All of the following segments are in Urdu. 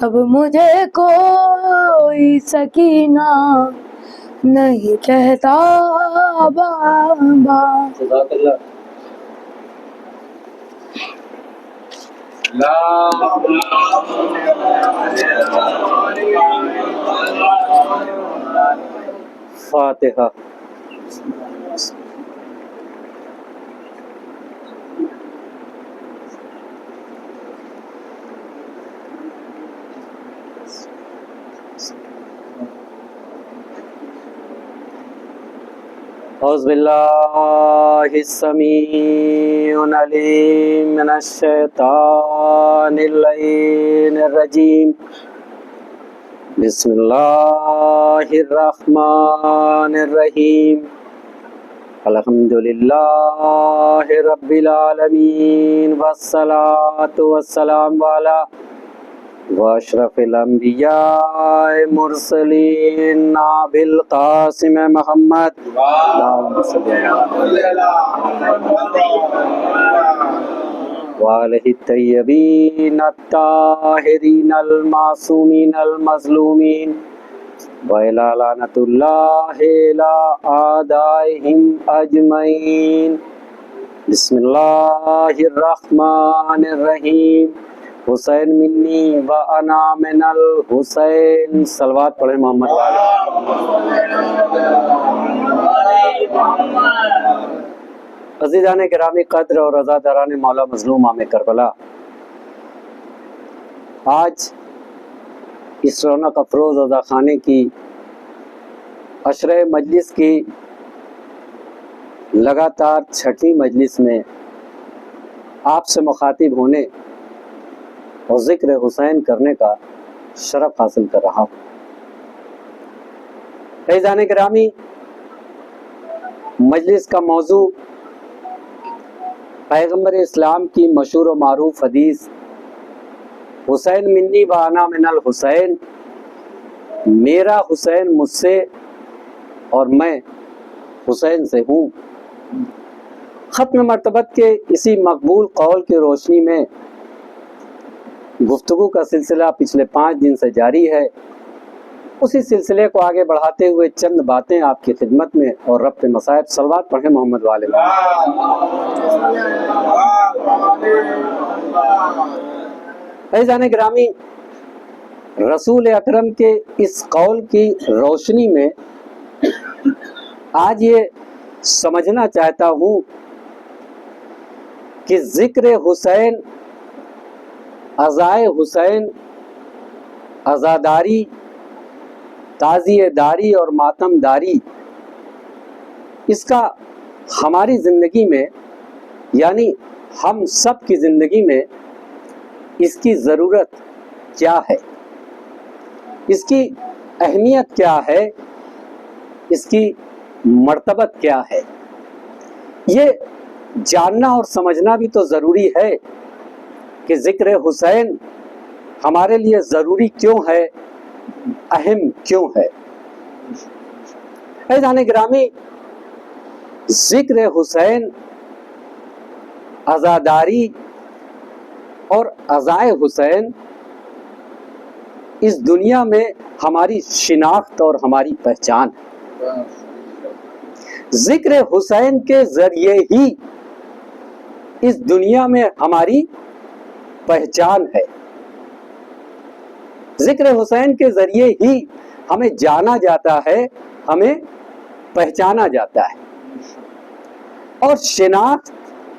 اب مجھے کوئی سکینہ نہیں کہتا بابا. جزاک اللہ. فاتحہ. اعوذ باللہ السمیع العلیم من الشیطان اللعین الرجیم. بسم اللہ الرحمن الرحیم. الحمدللہ رب العالمین والصلاة والسلام علی واشرف الانبیاء مرسلین نبی القاسم محمد وآلہ الطیبین الطاہرین المعصومین المظلومین وإلی لعنۃ اللہ علی اعدائہم اجمعین. بسم اللہ الرحمن الرحیم. حسین منی و انا من الحسین. صلوات پڑھیں محمد والے. عزیزان گرامی قدر اور عزاداران مولا مظلوم عام کربلا، آج اس رونق افروز عزا خانے کی عشرہ مجلس کی لگاتار 6ویں مجلس میں آپ سے مخاطب ہونے اور ذکر حسین کرنے کا شرف حاصل کر رہا ہوں. عزیزان گرامی، مجلس کا موضوع پیغمبر اسلام کی مشہور و معروف حدیث حسین منی و انا من الحسین، میرا حسین مجھ سے اور میں حسین سے ہوں. ختم مرتبت کے اسی مقبول قول کی روشنی میں گفتگو کا سلسلہ پچھلے 5 دن سے جاری ہے. اسی سلسلے کو آگے بڑھاتے ہوئے چند باتیں آپ کی خدمت میں اور ربط مصائب. صلوات پڑھیں محمد والے. عزیزان گرامی، رسول اکرم کے اس قول کی روشنی میں آج یہ سمجھنا چاہتا ہوں کہ ذکر حسین، عزائے حسین، عزاداری، تعزیہ داری اور ماتم داری، اس کا ہماری زندگی میں یعنی ہم سب کی زندگی میں اس کی ضرورت کیا ہے، اس کی اہمیت کیا ہے، اس کی مرتبت کیا ہے، یہ جاننا اور سمجھنا بھی تو ضروری ہے کہ ذکر حسین ہمارے لیے ضروری کیوں ہے، اہم کیوں ہے. عزیزان گرامی، ذکر حسین، عزاداری اور عزائے حسین اس دنیا میں ہماری شناخت اور ہماری پہچان ہے. ذکر حسین کے ذریعے ہی اس دنیا میں ہماری پہچان ہے. ذکر حسین کے ذریعے ہی ہمیں جانا جاتا ہے، ہمیں پہچانا جاتا ہے. اور شناخت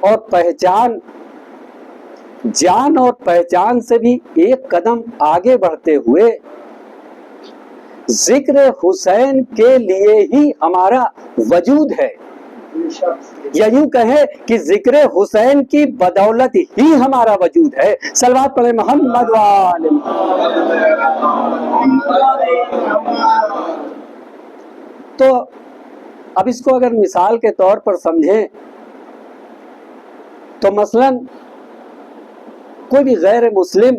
اور پہچان، جان اور پہچان سے بھی ایک قدم آگے بڑھتے ہوئے ذکر حسین کے لیے ہی ہمارا وجود ہے، یا یوں کہیں کہ ذکر حسین کی بدولت ہی ہمارا وجود ہے. صلوات پڑھیں محمد والے. تو اب اس کو اگر مثال کے طور پر سمجھیں تو مثلاً کوئی بھی غیر مسلم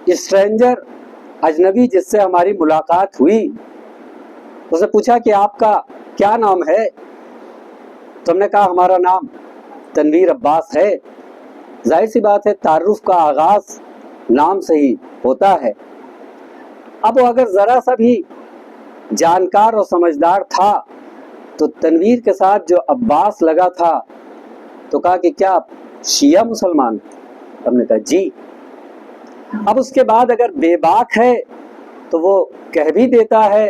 اسٹرینجر، اجنبی جس سے ہماری ملاقات ہوئی، اسے پوچھا کہ آپ کا کیا نام ہے؟ تو ہم نے کہا ہمارا نام تنویر عباس ہے. ظاہر سی بات ہے تعارف کا آغاز نام سے ہی ہوتا ہے۔ اب وہ اگر ذرا سا بھی جانکار اور سمجھدار تھا تو تنویر کے ساتھ جو عباس لگا تھا تو کہا کہ کیا شیعہ مسلمان؟ ہم نے کہا جی۔ اب اس کے بعد اگر بے باک ہے تو وہ کہہ بھی دیتا ہے،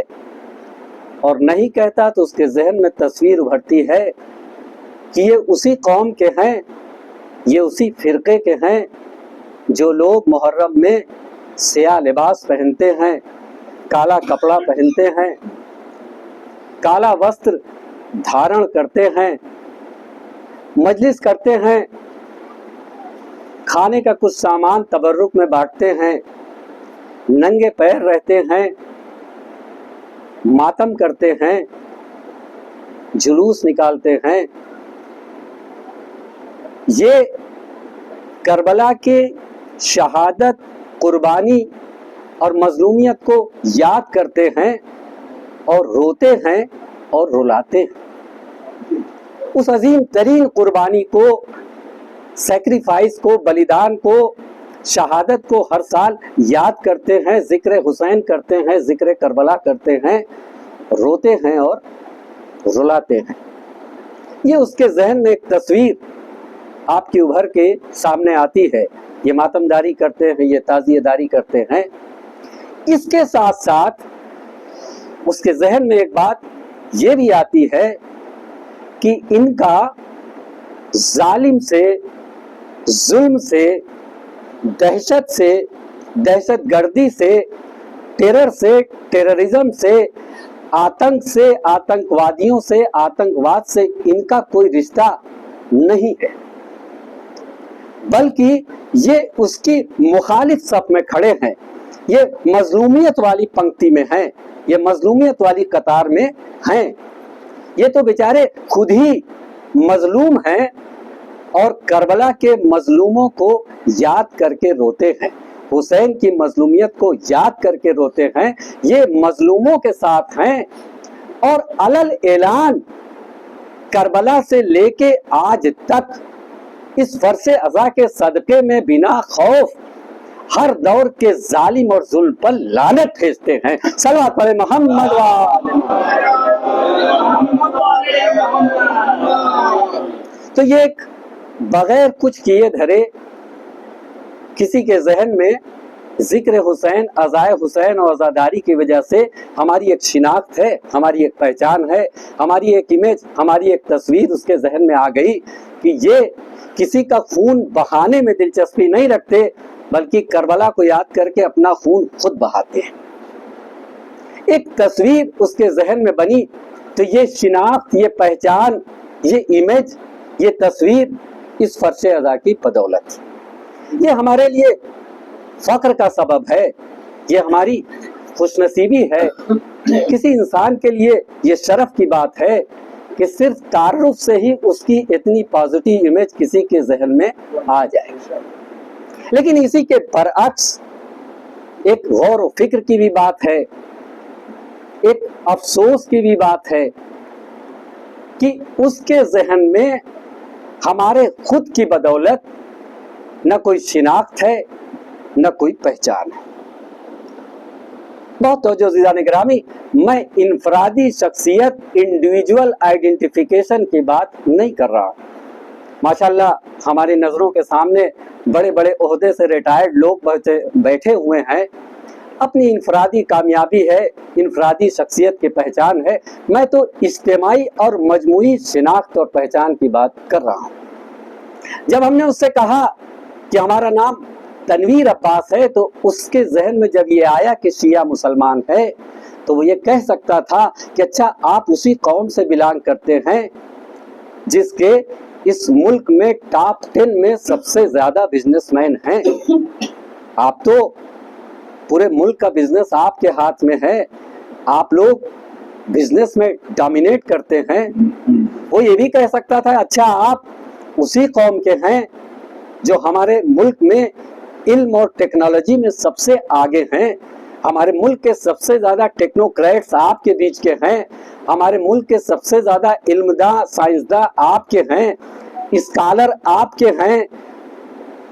اور نہیں کہتا تو اس کے ذہن میں تصویر ابھرتی ہے کہ یہ اسی قوم کے ہیں، یہ اسی فرقے کے ہیں جو لوگ محرم میں سیاہ لباس پہنتے ہیں، کالا کپڑا پہنتے ہیں، کالا وستر دھارن کرتے ہیں، مجلس کرتے ہیں، کھانے کا کچھ سامان تبرک میں بانٹتے ہیں، ننگے پیر رہتے ہیں، ماتم کرتے ہیں، جلوس نکالتے ہیں۔ یہ کربلا کے شہادت، قربانی اور مظلومیت کو یاد کرتے ہیں اور روتے ہیں اور رلاتے ہیں۔ اس عظیم ترین قربانی کو، سیکریفائس کو، بلیدان کو، شہادت کو ہر سال یاد کرتے ہیں، ذکر حسین کرتے ہیں، ذکر کربلا کرتے ہیں، روتے ہیں اور رلاتے ہیں۔ یہ اس کے ذہن میں ایک تصویر آپ کی ابھر کے سامنے آتی ہے۔ یہ ماتم داری کرتے ہیں، یہ تعزیہ داری کرتے ہیں۔ اس کے ساتھ ساتھ اس کے ذہن میں ایک بات یہ بھی آتی ہے کہ ان کا ظالم سے، ظلم سے، دہشت سے، دہشت گردی سے، ٹیرر سے، ٹیررزم سے، آتنک سے، آتنکوادیوں سے، آتنکواد سے ان کا کوئی رشتہ نہیں ہے، بلکہ یہ اس کی مخالف صف میں کھڑے ہیں، یہ مظلومیت والی پنکتی میں ہیں، یہ مظلومیت والی قطار میں ہیں۔ یہ تو بیچارے خود ہی مظلوم ہیں اور کربلا کے مظلوموں کو یاد کر کے روتے ہیں، حسین کی مظلومیت کو یاد کر کے روتے ہیں، یہ مظلوموں کے ساتھ ہیں، اور علل اعلان کربلا سے لے کے آج تک اس فرش ازا کے صدقے میں بنا خوف ہر دور کے ظالم اور ظلم پر لعنت بھیجتے ہیں۔ صلوات پڑھے محمد تو یہ ایک بغیر کچھ کیے دھرے کسی کے ذہن میں ذکر حسین، عزائے حسین اور عزاداری کی وجہ سے ہماری ایک شناخت ہے، ہماری ایک پہچان ہے، ہماری ایک امیج، ہماری ایک تصویر اس کے ذہن میں آ گئی کہ یہ کسی کا خون بہانے میں دلچسپی نہیں رکھتے، بلکہ کربلا کو یاد کر کے اپنا خون خود بہاتے ہیں۔ ایک تصویر اس کے ذہن میں بنی تو یہ شناخت، یہ پہچان، یہ امیج، یہ تصویر اس فرش ازا کی بدولت، یہ ہمارے لیے فخر کا سبب ہے، یہ ہماری خوش نصیبی ہے۔ کسی انسان کے لیے یہ شرف کی بات ہے کہ صرف تعارف سے ہی اس کی اتنی پازیٹیو امیج کسی کے ذہن میں آ جائے۔ لیکن اسی کے برعکس ایک غور و فکر کی بھی بات ہے، ایک افسوس کی بھی بات ہے کہ اس کے ذہن میں ہمارے خود کی بدولت نہ کوئی شناخت ہے، نہ کوئی پہچان ہے۔ بہت توجہ عزیزان گرامی، میں انفرادی شخصیت، انڈیویجول آئیڈینٹیفیکیشن کی بات نہیں کر رہا۔ ماشاءاللہ ہماری نظروں کے سامنے بڑے بڑے عہدے سے ریٹائرڈ لوگ بیٹھے ہوئے ہیں، اپنی انفرادی کامیابی ہے، انفرادی شخصیت کی پہچان ہے۔ میں تو اجتماعی اور مجموعی شناخت اور پہچان کی بات کر رہا ہوں۔ جب ہم نے اس سے کہا کہ ہمارا نام تنویر عباس ہے تو اس کے ذہن میں جب یہ آیا کہ شیعہ مسلمان ہے تو وہ یہ کہہ سکتا تھا کہ اچھا آپ اسی قوم سے بلانگ کرتے ہیں جس کے اس ملک میں ٹاپ 10 میں سب سے زیادہ بزنس مین ہیں، آپ تو پورے ملک کا بزنس آپ کے ہاتھ میں ہے، آپ لوگ بزنس میں ڈومینیٹ کرتے ہیں۔ وہ یہ بھی کہہ سکتا تھا اچھا آپ اسی قوم کے ہیں جو ہمارے ملک میں علم اور ٹیکنالوجی میں سب سے آگے ہیں، ہمارے ملک کے سب سے زیادہ ٹیکنوکریٹس آپ کے بیچ کے ہیں، ہمارے ملک کے سب سے زیادہ علمداں، سائنسداں آپ کے ہیں، اسکالر آپ کے ہیں،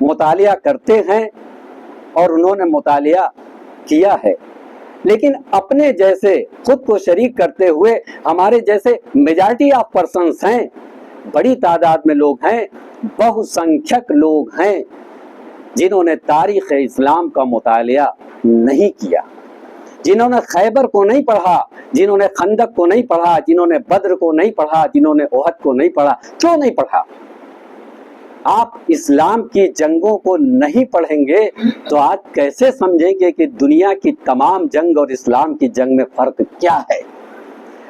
مطالعہ کرتے ہیں اور انہوں نے مطالعہ کیا ہے، لیکن اپنے جیسے خود کو شریک کرتے ہوئے ہمارے جیسے میجارٹی آف پرسنس ہیں، بڑی تعداد میں لوگ ہیں، بہو سنکھیک لوگ ہیں جنہوں نے تاریخ اسلام کا مطالعہ نہیں کیا، جنہوں نے خیبر کو نہیں پڑھا، جنہوں نے خندق کو نہیں پڑھا، جنہوں نے بدر کو نہیں پڑھا، جنہوں نے احد کو نہیں پڑھا۔ کیوں نہیں پڑھا؟ آپ اسلام کی جنگوں کو نہیں پڑھیں گے تو آج کیسے سمجھیں گے کہ دنیا کی تمام جنگ اور اسلام کی جنگ میں فرق کیا ہے؟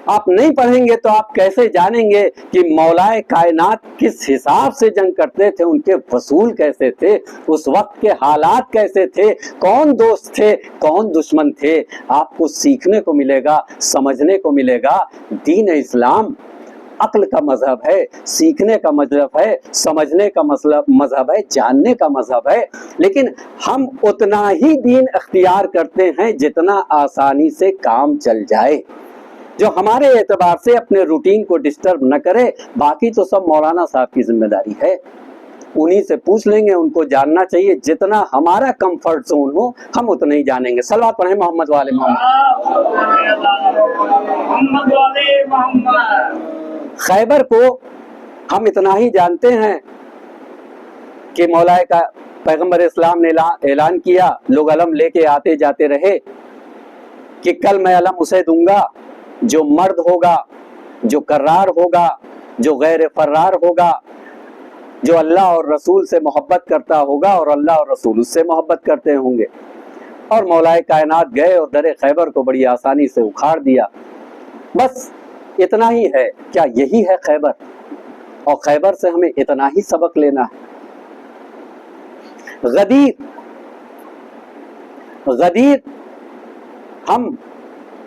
آپ نہیں پڑھیں گے تو آپ کیسے جانیں گے کہ مولائے کائنات کس حساب سے جنگ کرتے تھے، ان کے فصول کیسے تھے، اس وقت کے حالات کیسے تھے، کون دوست تھے کون دشمن تھے؟ آپ کو سیکھنے کو ملے گا، سمجھنے کو ملے گا۔ دین اسلام عقل کا مذہب ہے، سیکھنے کا مذہب ہے، سمجھنے کا مذہب ہے، جاننے کا مذہب ہے، لیکن ہم اتنا ہی دین اختیار کرتے ہیں جتنا آسانی سے کام چل جائے، جو ہمارے اعتبار سے اپنے روٹین کو ڈسٹرب نہ کرے۔ باقی تو سب مولانا صاحب کی ذمہ داری ہے، انہی سے پوچھ لیں گے، ان کو جاننا چاہیے۔ جتنا ہمارا کمفرٹ زون ہو ہم اتنا ہی جانیں گے۔ صلوات پڑھیں محمد والے محمد۔ خیبر کو ہم اتنا ہی جانتے ہیں کہ مولائے کا پیغمبر اسلام نے اعلان کیا، لوگ علم لے کے آتے جاتے رہے کہ کل میں علم اسے دوں گا جو مرد ہوگا، جو کرار ہوگا، جو غیر فرار ہوگا، جو اللہ اور رسول سے محبت کرتا ہوگا اور اللہ اور رسول اس سے محبت کرتے ہوں گے۔ اور مولائے کائنات گئے اور در خیبر کو بڑی آسانی سے اکھاڑ دیا۔ بس اتنا ہی ہے۔ کیا یہی ہے خیبر؟ اور خیبر سے ہمیں اتنا ہی سبق لینا ہے؟ غدیر ہم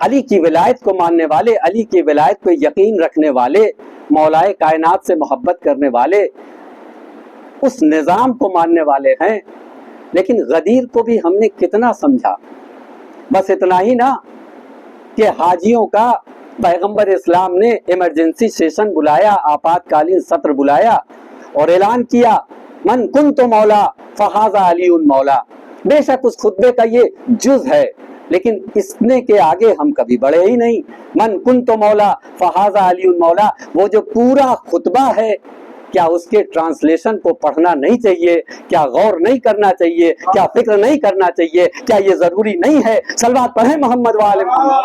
علی کی ولایت کو ماننے والے، علی کی ولایت پہ یقین رکھنے والے، مولائے کائنات سے محبت کرنے والے، اس نظام کو ماننے والے ہیں، لیکن غدیر کو بھی ہم نے کتنا سمجھا؟ بس اتنا ہی نا کہ حاجیوں کا پیغمبر اسلام نے ایمرجنسی سیشن بلایا، آپات کالین سطر بلایا اور اعلان کیا، من کنت مولا فہذا علی مولا۔ بے شک اس خطبے کا یہ جز ہے، لیکن اس نے کے آگے ہم کبھی بڑھے ہی نہیں۔ من کنت مولا فہذا علی مولا، وہ جو پورا خطبہ ہے، کیا اس کے ٹرانسلیشن کو پڑھنا نہیں چاہیے؟ کیا غور نہیں کرنا چاہیے؟ کیا فکر نہیں کرنا چاہیے؟ کیا یہ ضروری نہیں ہے؟ صلوات پڑھیں محمد والے محمد۔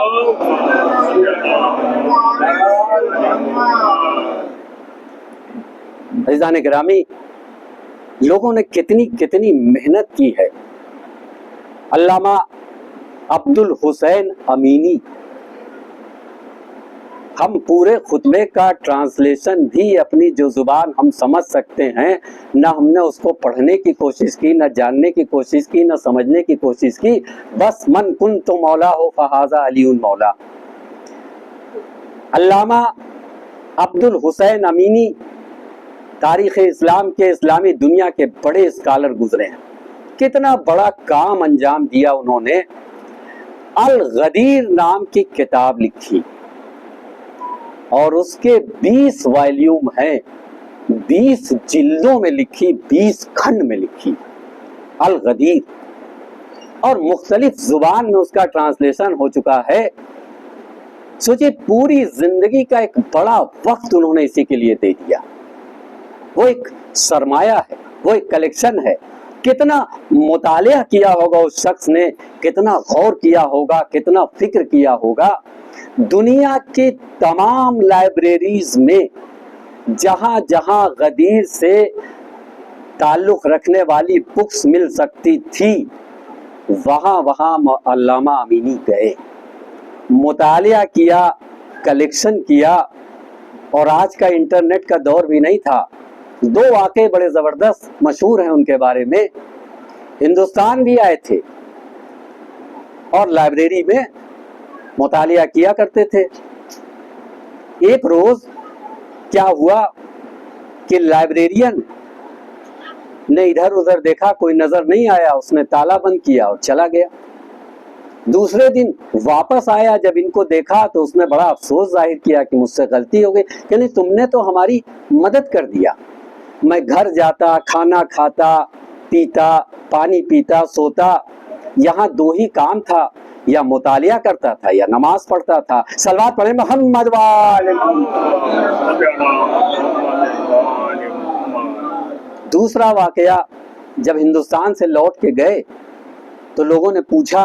عزیزان گرامی، لوگوں نے کتنی محنت کی ہے۔ علامہ عبد الحسین امینی، ہم پورے خطبے کا ٹرانسلیشن بھی اپنی جو زبان ہم سمجھ سکتے ہیں، نہ ہم نے اس کو پڑھنے کی کوشش کی، نہ جاننے کی کوشش کی، نہ سمجھنے کی کوشش کی، بس من کنت مولا ہو فہذا علی مولا۔ علامہ عبد الحسین امینی تاریخ اسلام کے، اسلامی دنیا کے بڑے اسکالر گزرے ہیں۔ کتنا بڑا کام انجام دیا انہوں نے۔ الغدیر نام کی کتاب لکھی اور اس کے 20 وائلیوم ہیں، 20 جلدوں میں لکھی، 20 کھنڈ میں لکھی الغدیر، اور مختلف زبان میں اس کا ٹرانسلیشن ہو چکا ہے۔ سوچئے پوری زندگی کا ایک بڑا وقت انہوں نے اسی کے لیے دے دیا۔ وہ ایک سرمایہ ہے، وہ ایک کلیکشن ہے۔ کتنا مطالعہ کیا ہوگا اس شخص نے، کتنا غور کیا ہوگا، کتنا فکر کیا ہوگا۔ دنیا کے تمام لائبریریز میں جہاں جہاں غدیر سے تعلق رکھنے والی بکس مل سکتی تھی، وہاں وہاں علامہ امینی گئے، مطالعہ کیا، کلیکشن کیا۔ اور آج کا انٹرنیٹ کا دور بھی نہیں تھا۔ 2 واقعے بڑے زبردست مشہور ہیں ان کے بارے میں۔ ہندوستان بھی آئے تھے اور لائبریری میں مطالعہ کیا کرتے تھے۔ ایک روز کیا ہوا کہ لائبریرین نے ادھر ادھر دیکھا، کوئی نظر نہیں آیا، اس نے تالا بند کیا اور چلا گیا۔ دوسرے دن واپس آیا، جب ان کو دیکھا تو اس نے بڑا افسوس ظاہر کیا کہ مجھ سے غلطی ہو گئی، کہ تم نے تو ہماری مدد کر دیا، میں گھر جاتا، کھانا کھاتا، پیتا, پانی پیتا, سوتا, یہاں دو ہی کام تھا, یا مطالعہ کرتا تھا یا نماز پڑھتا تھا. صلوات پڑھیں محمد وآل محمد. دوسرا واقعہ, جب ہندوستان سے لوٹ کے گئے تو لوگوں نے پوچھا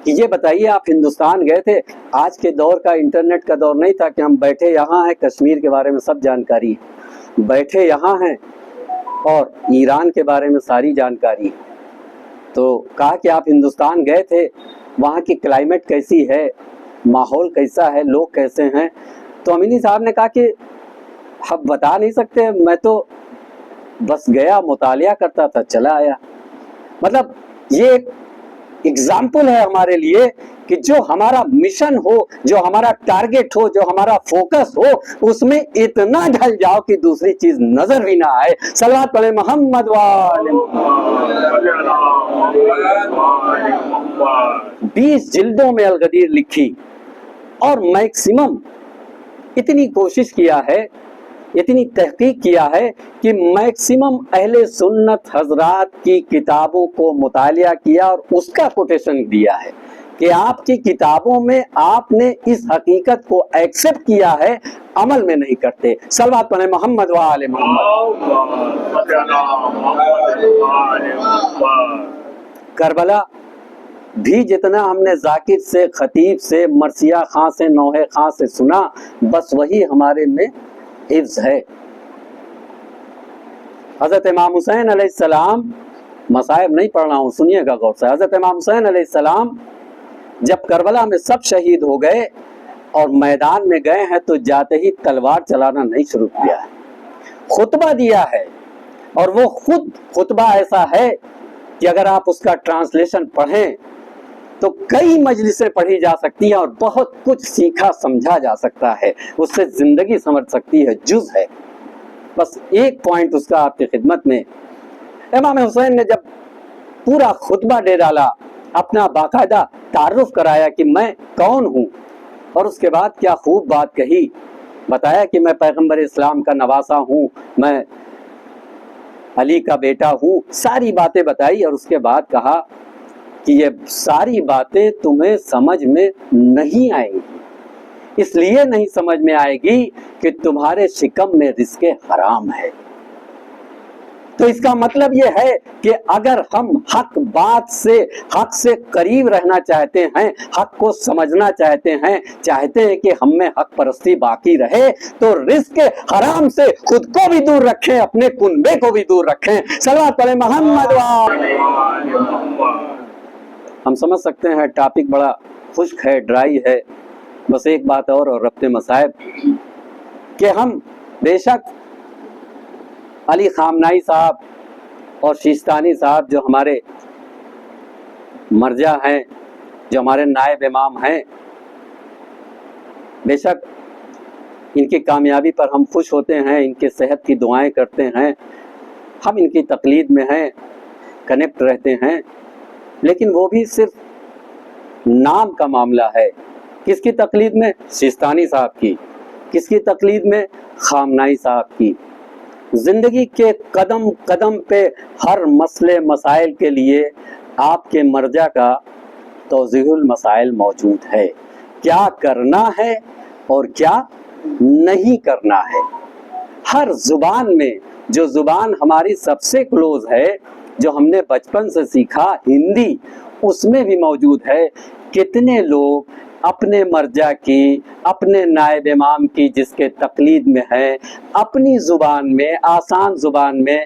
کہ یہ بتائیے آپ ہندوستان گئے تھے, آج کے دور کا انٹرنیٹ کا دور نہیں تھا کہ ہم بیٹھے یہاں ہیں, کشمیر کے بارے میں سب جانکاری, بیٹھے یہاں ہیں اور ایران کے بارے میں ساری جانکاری. تو کہا کہ آپ ہندوستان گئے تھے, وہاں کی کلائمیٹ کیسی ہے, ماحول کیسا ہے, لوگ کیسے ہیں. تو امینی صاحب نے کہا کہ اب بتا نہیں سکتے, میں تو بس گیا, مطالعہ کرتا تھا, چلا آیا. مطلب یہ ایک اگزامپل ہے ہمارے لیے کہ جو ہمارا مشن ہو, جو ہمارا ٹارگٹ ہو, جو ہمارا فوکس ہو, اس میں اتنا ڈھل جاؤ کہ دوسری چیز نظر بھی نہ آئے. صلوات پڑھیں محمد وآل محمد. 20 جلدوں میں الغدیر لکھی اور میکسیمم اتنی کوشش کیا ہے, اتنی تحقیق کیا ہے کہ میکسیمم اہل سنت حضرات کی کتابوں کو مطالعہ کیا اور اس کا کوٹیشن دیا ہے کہ آپ کی کتابوں میں آپ نے اس حقیقت کو ایکسپٹ کیا ہے, عمل میں نہیں کرتے. صلوات پڑھیں محمد وآل محمد. کربلا بھی جتنا ہم نے ذاکر سے, خطیب سے, مرثیہ خان سے, نوحہ خان سے سنا, بس وہی ہمارے میں حفظ ہے. حضرت امام حسین علیہ السلام, مصائب نہیں پڑھ رہا ہوں, سنیے گا غور سے. حضرت امام حسین علیہ السلام جب کربلا میں سب شہید ہو گئے اور میدان میں گئے ہیں تو جاتے ہی تلوار چلانا نہیں شروع کیا ہے, خطبہ دیا ہے. اور وہ خود خطبہ ایسا ہے کہ اگر آپ اس کا ٹرانسلیشن پڑھیں تو کئی مجلسیں پڑھی جا سکتی ہیں اور بہت کچھ سیکھا سمجھا جا سکتا ہے, اس سے زندگی سمجھ سکتی ہے, جز ہے. بس ایک پوائنٹ اس کا آپ کی خدمت میں. امام حسین نے جب پورا خطبہ دے ڈالا, اپنا باقاعدہ تعارف کرایا کہ میں کون ہوں, اور اس کے بعد کیا خوب بات کہی, بتایا کہ میں پیغمبر اسلام کا نواسا ہوں, میں علی کا بیٹا ہوں, ساری باتیں بتائی. اور اس کے بعد کہا کہ یہ ساری باتیں تمہیں سمجھ میں نہیں آئیں گی, اس لیے نہیں سمجھ میں آئے گی کہ تمہارے شکم میں رزق حرام ہے. تو اس کا مطلب یہ ہے کہ اگر ہم حق بات سے, حق سے قریب رہنا چاہتے ہیں, حق کو سمجھنا چاہتے ہیں, چاہتے ہیں کہ ہم میں حق پرستی باقی رہے, تو رزق حرام سے خود کو بھی دور رکھیں, اپنے کنبے کو بھی دور رکھیں. صلوات پڑھیں محمد وآل محمد. ہم سمجھ سکتے ہیں ٹاپک بڑا خشک ہے, ڈرائی ہے. بس ایک بات اور ربط مصائب, کہ ہم بے شک علی خامنائی صاحب اور شیستانی صاحب جو ہمارے مرجع ہیں, جو ہمارے نائب امام ہیں, بے شک ان کی کامیابی پر ہم خوش ہوتے ہیں, ان کے صحت کی دعائیں کرتے ہیں, ہم ان کی تقلید میں ہیں, کنیکٹ رہتے ہیں. لیکن وہ بھی صرف نام کا معاملہ ہے. کس کی تقلید میں؟ سیستانی صاحب کی. کس کی تقلید میں؟ خامنائی صاحب کی. زندگی کے قدم قدم پہ ہر مسئلے مسائل کے لیے آپ کے مرجع کا توضیح المسائل موجود ہے, کیا کرنا ہے اور کیا نہیں کرنا ہے. ہر زبان میں, جو زبان ہماری سب سے کلوز ہے, جو ہم نے بچپن سے سیکھا, ہندی, اس میں بھی موجود ہے. کتنے لوگ اپنے مرجع کی, اپنے نائب امام کی جس کے تقلید میں ہے, اپنی زبان میں, آسان زبان میں,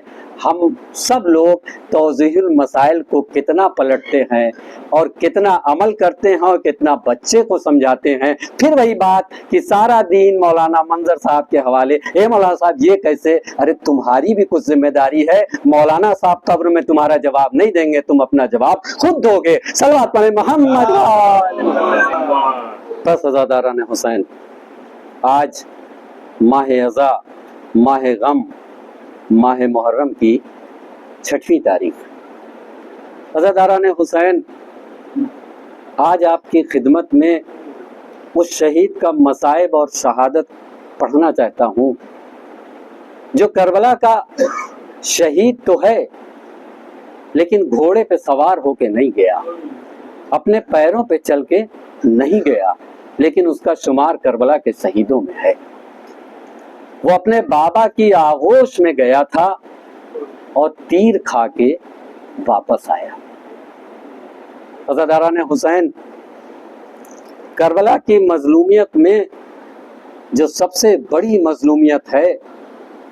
ہم سب لوگ توضیح المسائل کو کتنا پلٹتے ہیں اور کتنا عمل کرتے ہیں اور کتنا بچے کو سمجھاتے ہیں. پھر وہی بات کہ سارا دین مولانا منظر صاحب کے حوالے, اے مولانا صاحب یہ کیسے؟ ارے تمہاری بھی کچھ ذمہ داری ہے, مولانا صاحب قبر میں تمہارا جواب نہیں دیں گے, تم اپنا جواب خود دو گے. صلوات پڑھیں محمد. بس عزاداران حسین, آج ماہ عزا, ماہ غم, ماہ محرم کی 6ویں تاریخ. عزاداران حسین, آج آپ کی خدمت میں اس شہید کا مصائب اور شہادت پڑھنا چاہتا ہوں جو کربلا کا شہید تو ہے لیکن گھوڑے پہ سوار ہو کے نہیں گیا، اپنے پیروں پہ چل کے نہیں گیا، لیکن اس کا شمار کربلا کے شہیدوں میں ہے۔ وہ اپنے بابا کی آغوش میں گیا تھا اور تیر کھا کے واپس آیا۔ عزاداران حسین، کربلا کی مظلومیت میں جو سب سے بڑی مظلومیت ہے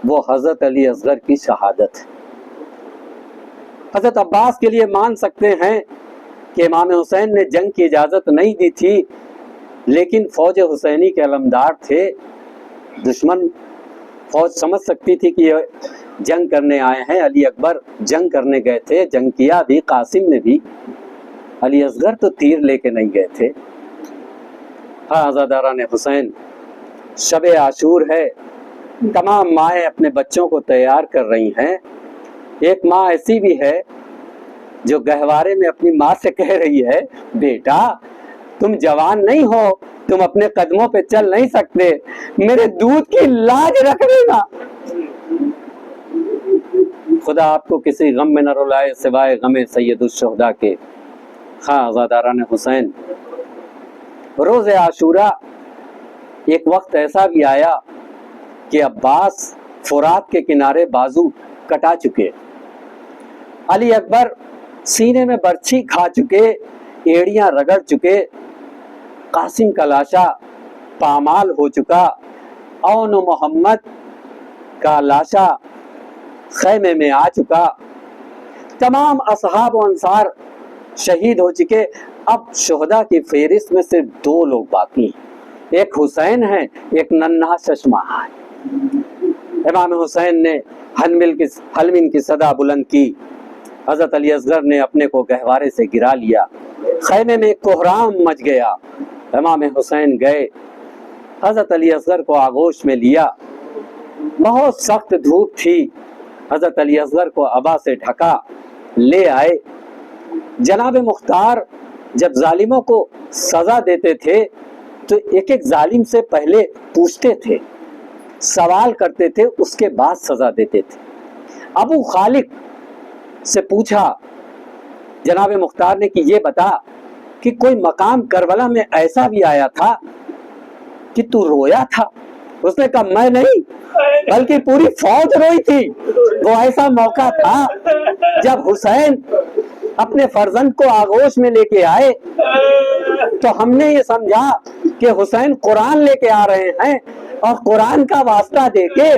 وہ حضرت علی اصغر کی شہادت ہے۔ حضرت عباس کے لیے مان سکتے ہیں کہ امام حسین نے جنگ کی اجازت نہیں دی تھی، لیکن فوج حسینی کے علمدار تھے، دشمن فوج سمجھ سکتی تھی کہ یہ جنگ کرنے آئے ہیں۔ علی اکبر جنگ کرنے گئے تھے، جنگ کیا بھی، قاسم نے بھی، علی اصغر تو تیر لے کے نہیں گئے تھے۔ ہاں عزاداران حسین، شب عاشور ہے، تمام مائیں اپنے بچوں کو تیار کر رہی ہیں۔ ایک ماں ایسی بھی ہے جو گہوارے میں اپنی ماں سے کہہ رہی ہے، بیٹا تم جوان نہیں ہو، تم اپنے قدموں پہ چل نہیں سکتے، میرے دودھ کی لاج رکھ لینا۔ خدا آپ کو کسی غم میں نہ رلائے سوائے غم سید الشہداء کے۔ ہاں عزاداران حسین، روز عاشورہ ایک وقت ایسا بھی آیا کہ عباس فرات کے کنارے بازو کٹا چکے، علی اکبر سینے میں برچھی کھا چکے، ایڑیاں رگڑ چکے، قاسم کا لاشا پامال ہو چکا، اون و محمد کا لاشا خیمے میں آ چکا، تمام اصحاب و انصار شہید ہو چکے۔ اب شہداء کی فہرست میں صرف 2 لوگ باقی ہیں، ایک حسین ہے، ایک ننھا ششماہا ہے۔ امام حسین نے حلمن کی صدا بلند کی، حضرت علی اصغر نے اپنے کو گہوارے سے گرا لیا، خیمے میں کوہرام مچ گیا۔ امام حسین گئے، حضرت علی اصغر کو آغوش میں لیا، بہت سخت دھوپ تھی، حضرت علی اصغر کو عبا سے ڈھکا لے آئے۔ جناب مختار جب ظالموں کو سزا دیتے تھے تو ایک ایک ظالم سے پہلے پوچھتے تھے، سوال کرتے تھے، اس کے بعد سزا دیتے تھے۔ ابو خالق سے پوچھا جناب مختار نے کہ یہ بتا کہ کوئی مقام کربلا میں ایسا بھی آیا تھا کہ تو رویا تھا؟ اس نے کہا میں نہیں بلکہ پوری فوج روئی تھی۔ وہ ایسا موقع تھا جب حسین اپنے فرزند کو آغوش میں لے کے آئے تو ہم نے یہ سمجھا کہ حسین قرآن لے کے آ رہے ہیں اور قرآن کا واسطہ دے کے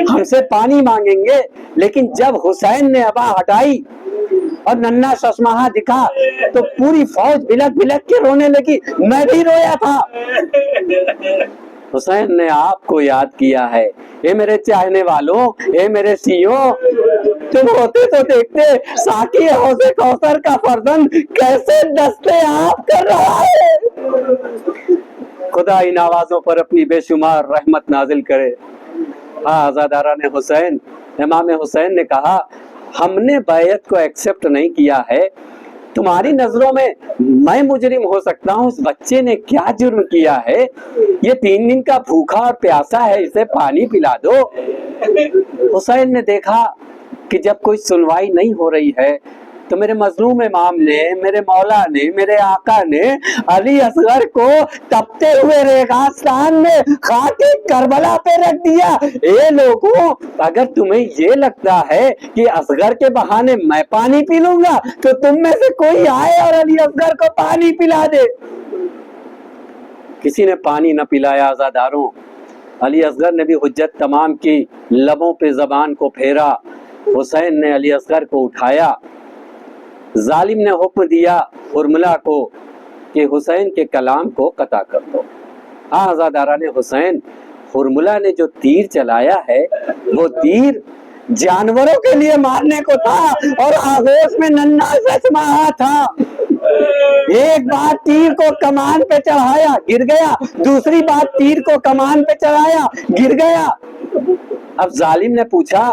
ہم سے پانی مانگیں گے، لیکن جب حسین نے عبا ہٹائی اور ننھا ششماہا دکھا تو پوری فوج بلک بلک کے رونے لگی، میں بھی رویا تھا۔ حسین نے آپ کو یاد کیا ہے، اے میرے چاہنے والوں، اے میرے سیوں، تم ہوتے تو دیکھتے ساقی حوض کوثر کا فرزند کیسے دستے آپ کر رہا ہے۔ خدا ان آوازوں پر اپنی بے شمار رحمت نازل کرے۔ ہاں عزاداران حسین، امام حسین نے کہا ہم نے بیعت کو ایکسپٹ نہیں کیا ہے، تمہاری نظروں میں میں مجرم ہو سکتا ہوں، اس بچے نے کیا جرم کیا ہے؟ یہ 3 دن کا بھوکا اور پیاسا ہے، اسے پانی پلا دو۔ حسین نے دیکھا کہ جب کوئی سنوائی نہیں ہو رہی ہے تو میرے مظلوم امام نے، میرے مولا نے، میرے آقا نے علی اصغر کو تپتے ہوئے ریگستان میں خاک کربلا پہ رکھ دیا۔ اے لوگوں، اگر تمہیں یہ لگتا ہے کہ اصغر کے بہانے میں پانی پی لوں گا تو تم میں سے کوئی آئے اور علی اصغر کو پانی پلا دے۔ کسی نے پانی نہ پلایا عزاداروں۔ علی اصغر نے بھی حجت تمام کی، لبوں پہ زبان کو پھیرا، حسین نے علی اصغر کو اٹھایا۔ ظالم نے حکم دیا ارملا کو کہ حسین کے کلام کو قطع کر دو۔ ہاں عزاداران حسین، ارملا نے جو تیر چلایا ہے وہ تیر جانوروں کے لیے مارنے کو تھا اور آغوش میں ننھا ششماہا تھا۔ ایک بار تیر کو کمان پہ چڑھایا گر گیا، دوسری بار تیر کو کمان پہ چڑھایا گر گیا۔ اب ظالم نے پوچھا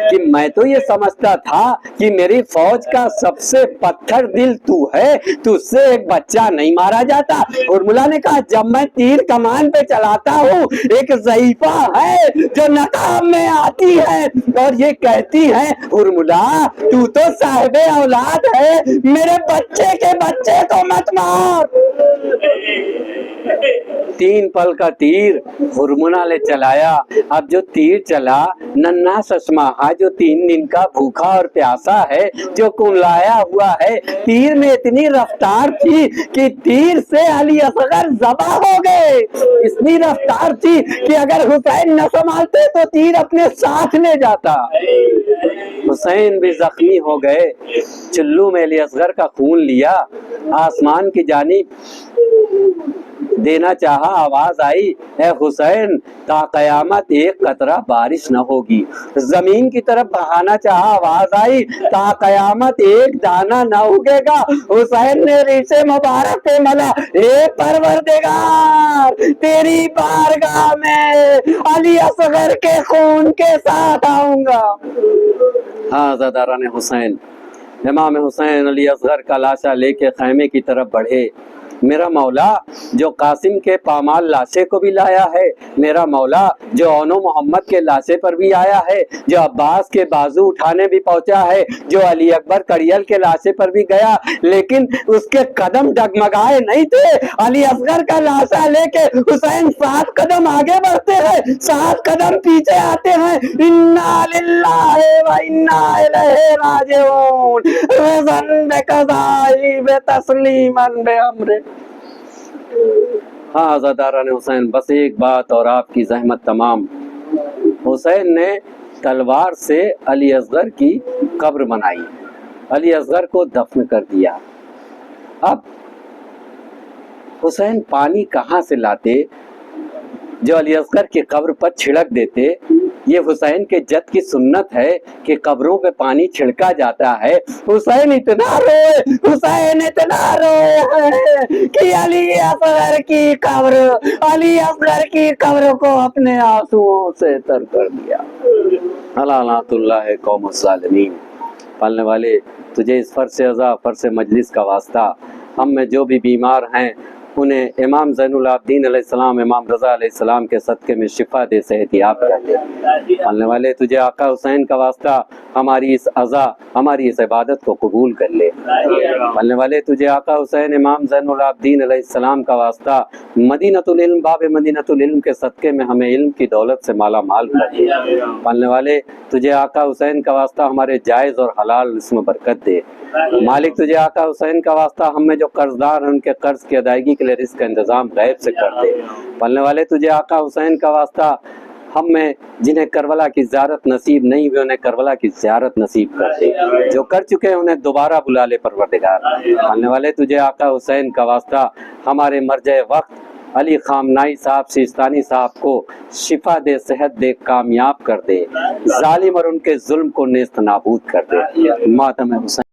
کہ میں تو یہ سمجھتا تھا کہ میری فوج کا سب سے پتھر دل تو ہے، تجھ سے ایک بچہ نہیں مارا جاتا۔ ہرملا نے کہا جب میں تیر کمان پہ چلاتا ہوں ایک ضعیفہ ہے جو نقاب میں آتی ہے اور یہ کہتی ہے ہرملا تو تو صاحب اولاد ہے، میرے بچے کے بچے کو مت مار۔ 3 پل کا تیر ہرملا نے چلایا۔ اب جو تیر چلا ننھا سسماہا جو 3 دن کا بھوکا اور پیاسا ہے، جو کملایا ہوا ہے، تیر میں اتنی رفتار تھی کہ تیر سے علی اصغر ذبح ہو گئے۔ اتنی رفتار تھی کہ اگر حسین نہ سنبھالتے تو تیر اپنے ساتھ لے جاتا۔ حسین بھی زخمی ہو گئے، چلو میں علی اصغر کا خون لیا، آسمان کی جانب دینا چاہا، آواز آئی اے حسین تا قیامت ایک قطرہ بارش نہ ہوگی۔ زمین کی طرف بہانا چاہا، آواز آئی تا قیامت ایک دانہ نہ اگے گا۔ حسین نے ریشے مبارک پہ ملا، اے پروردگار تیری بارگاہ میں علی اصغر کے خون کے ساتھ آؤں گا۔ ہاں زاداران حسین، امام حسین علی اصغر کا لاشا لے کے خیمے کی طرف بڑھے۔ میرا مولا جو قاسم کے پامال لاشے کو بھی لایا ہے، میرا مولا جو اونو محمد کے لاشے پر بھی آیا ہے، جو عباس کے بازو اٹھانے بھی پہنچا ہے، جو علی اکبر کڑیل کے لاشے پر بھی گیا لیکن اس کے قدم ڈگمگائے نہیں تھے۔ علی اصغر کا لاشا لے کے حسین 7 قدم آگے بڑھتے ہیں، 7 قدم پیچھے آتے ہیں۔ انا للہ و انا الیہ راجعون، رضن بقضائی بتسلیما بامرہ۔ ہاں عزاداران حسین، بس ایک بات اور آپ کی زحمت تمام۔ حسین نے تلوار سے علی اصغر کی قبر بنائی، علی اصغر کو دفن کر دیا۔ اب حسین پانی کہاں سے لاتے جو علی اصغر کی قبر پر چھڑک دیتے؟ یہ حسین کے جد کی سنت ہے کہ قبروں پہ پانی چھڑکا جاتا ہے۔ حسین اتنا روئے، حسین اتنا روئے ہیں کہ علی اصغر کی قبر، علی اصغر کی قبر کو اپنے آنسوؤں سے تر کر دیا۔ لعنت اللہ قوم الظالمین۔ پالنے والے تجھے اس فرش عزا فرش مجلس کا واسطہ، ہم میں جو بھی بیمار ہیں انہیں امام زین العابدین علیہ السلام، امام رضا علیہ السلام کے صدقے میں شفا دے، صحت یاب کر دے۔ پالنے والے تجھے آقا حسین کا واسطہ ہماری اس عزا، ہماری اس عبادت کو قبول کر لے۔ پالنے والے تجھے آقا حسین امام زین العابدین علیہ السلام کا واسطہ مدینۃ العلم، باب مدینۃ العلم کے صدقے میں ہمیں علم کی دولت سے مالا مال کر دے۔ پالنے والے تجھے آقا حسین کا واسطہ ہمارے جائز اور حلال رزق میں برکت دے۔ مالک تجھے آقا حسین کا واسطہ ہم میں جو قرض دار ہیں ان کے قرض کی ادائیگی کے لیے رزق کا انتظام غیب سے کر دے۔ پالنے والے تجھے آقا حسین کا واسطہ ہم میں جنہیں کربلا کی زیارت نصیب نہیں ہوئی انہیں کربلا کی زیارت نصیب کر دے، جو کر چکے ہیں انہیں دوبارہ بلا لے پروردگار۔ پالنے والے تجھے آقا حسین کا واسطہ ہمارے مرجع وقت علی خامنائی صاحب سیستانی صاحب کو شفا دے، صحت دے، کامیاب کر دے، ظالم اور ان کے ظلم کو نیست نابود کر دے۔ ماتم حسین